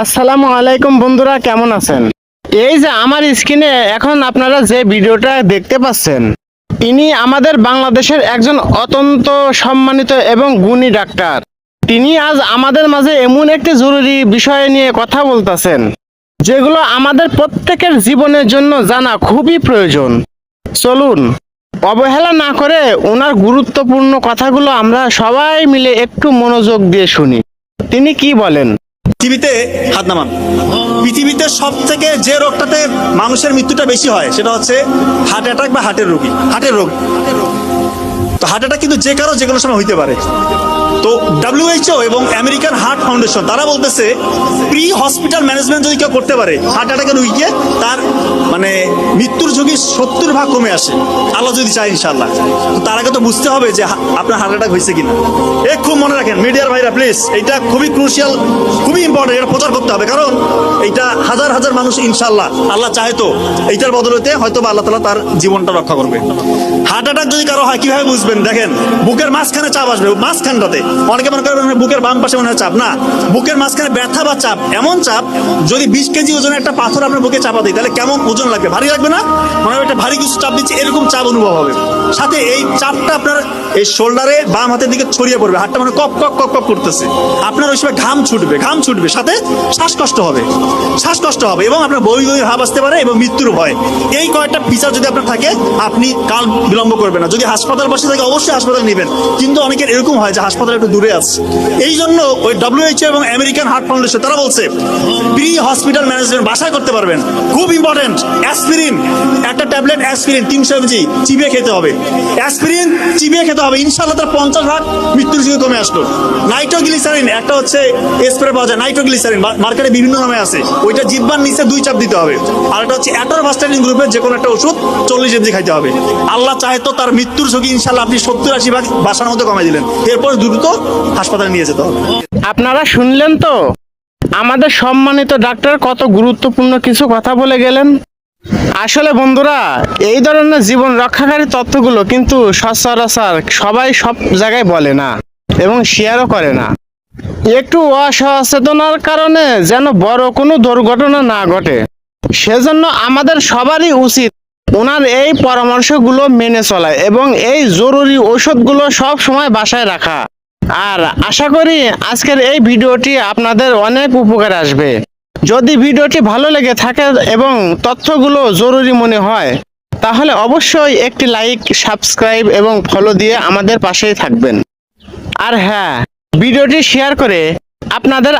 আসসালামু আলাইকুম বন্ধুরা, কেমন আছেন? এই যে আমার স্ক্রিনে এখন আপনারা যে ভিডিওটা দেখতে পাচ্ছেন, ইনি আমাদের বাংলাদেশের একজন অত্যন্ত সম্মানিত এবং গুণী ডাক্তার। তিনি আজ আমাদের মাঝে এমন একটি জরুরি বিষয় নিয়ে কথা বলতেছেন, যেগুলো আমাদের প্রত্যেকের জীবনের জন্য জানা খুবই প্রয়োজন। চলুন অবহেলা না করে ওনার গুরুত্বপূর্ণ কথাগুলো আমরা সবাই মিলে একটু মনোযোগ দিয়ে শুনি। তিনি কি বলেন? পৃথিবীতে হাত নামান। পৃথিবীতে সব থেকে যে রোগটাতে মানুষের মৃত্যুটা বেশি হয় সেটা হচ্ছে হার্ট অ্যাটাক বা হার্টের রোগী, হার্টের রোগ। তো হার্ট অ্যাটাক কিন্তু যে কারো যে কোনো সময় হইতে পারে। তো WHO এবং আমেরিকান হার্ট ফাউন্ডেশন তারা বলতেছে প্রি হসপিটাল ম্যানেজমেন্ট যদি কেউ করতে পারে হার্ট অ্যাটাকের রোগীকে, তার মানে মৃত্যুর ঝুঁকি 70% কমে আসে, আল্লাহ যদি চায় ইনশাআল্লাহ। তো তার আগে তো বুঝতে হবে যে আপনার হার্ট অ্যাটাক হয়েছে কিনা। খুব মনে রাখেন মিডিয়ার ভাইরা প্লিজ, এটা খুবই ক্রুশিয়াল, খুবই ইম্পর্টেন্ট, এটা প্রচার করতে হবে। কারণ এইটা হাজার হাজার মানুষ ইনশাআল্লাহ আল্লাহ চায় তো এইটার বদলতে হয়তো বা আল্লাহ তাআলা তার জীবনটা রক্ষা করবে। হার্ট অ্যাটাক যদি কারো হয় কিভাবে বুঝবেন? দেখেন, বুকের মাঝখানে চাপ আসবে, মাঝখানটাতে। অনেকে মনে করেন বুকের বাম পাশে মনে হয় চাপ, না, বুকের মাঝখানে ব্যথা বা চাপ, এমন চাপ যদি 20 কেজি ওজনের একটা পাথর আপনার বুকে চাপা দিই তাহলে কেমন ওজন লাগবে? ভারী লাগবে না? মনে হয় একটা ভারী কিছু চাপ দিচ্ছে, এরকম চাপ অনুভব হবে। সাথে এই চাপটা আপনার এই শোল্ডারে বাম হাতের দিকে ছড়িয়ে পড়বে, হাতটা মানে কপ কপ কপ কপ করতেছে, আপনার ওই সময় ঘাম ছুটবে, সাথে শ্বাসকষ্ট হবে এবং আপনার বমি ভাব আসতে পারে এবং মৃত্যুর ভয়। এই কয়েকটা ফিচার যদি আপনার থাকে, আপনি কাল বিলম্ব করবেন না। যদি হাসপাতাল বসে থাকে অবশ্যই হাসপাতাল নেবেন, কিন্তু অনেকের এরকম হয় যে হাসপাতাল একটু দূরে আছে। এই জন্য ওই WHO এবং আমেরিকান হার্ট ফাউন্ডেশন তারা বলছে প্রি হসপিটাল ম্যানেজমেন্ট বাসায় করতে পারবেন। খুব ইম্পর্টেন্ট, অ্যাসপিরিন, একটা ট্যাবলেট অ্যাসপিরিন 300 mg চিবিয়ে খেতে হবে। অ্যাসপিরিন চিবিয়ে খেতে হবে, ইনশাআল্লাহ তার 50% মৃত্যুর ঝুঁকি কমে আসলো। নাইট্রোগ্লিসারিন একটা হচ্ছে স্প্রে পাওয়া যায়, নাইট্রোগ্লিসারিন মার্কেটে বিভিন্ন নামে আছে, ওইটা জিহ্বার নিচে 2 চাপ দিতে হবে। আর একটা হচ্ছে অ্যাটোরভাস্টাটিন গ্রুপের যে কোনো একটা ওষুধ 40 mg খাইতে হবে। আল্লাহ চাহে তো তার মৃত্যুর ঝুঁকি ইনশাআল্লাহ আপনি 70-80% বাসার মধ্যে কমাই দিলেন, এরপর দ্রুত হাসপাতালে নিয়ে যেতে হবে। আপনারা শুনলেন তো আমাদের সম্মানিত ডাক্তার কত গুরুত্বপূর্ণ কিছু কথা বলে গেলেন। আসলে বন্ধুরা, এই ধরনের জীবন রক্ষাকারী তথ্যগুলো কিন্তু সচরাচর সবাই সব জায়গায় বলে না এবং শেয়ারও করে না। একটু অসচেতনার কারণে যেন বড় কোনো দুর্ঘটনা না ঘটে, সেজন্য আমাদের সবারই উচিত ওনার এই পরামর্শগুলো মেনে চলা এবং এই জরুরি ঔষধগুলো সব সময় বাসায় রাখা। আর আশা করি আজকের এই ভিডিওটি আপনাদের অনেক উপকারে আসবে। যদি ভিডিওটি ভালো লেগে থাকে এবং তথ্যগুলো জরুরি মনে হয়, তাহলে অবশ্যই একটি লাইক, সাবস্ক্রাইব এবং ফলো দিয়ে আমাদের পাশেই থাকবেন। আর হ্যাঁ, ভিডিওটি শেয়ার করে আপনাদের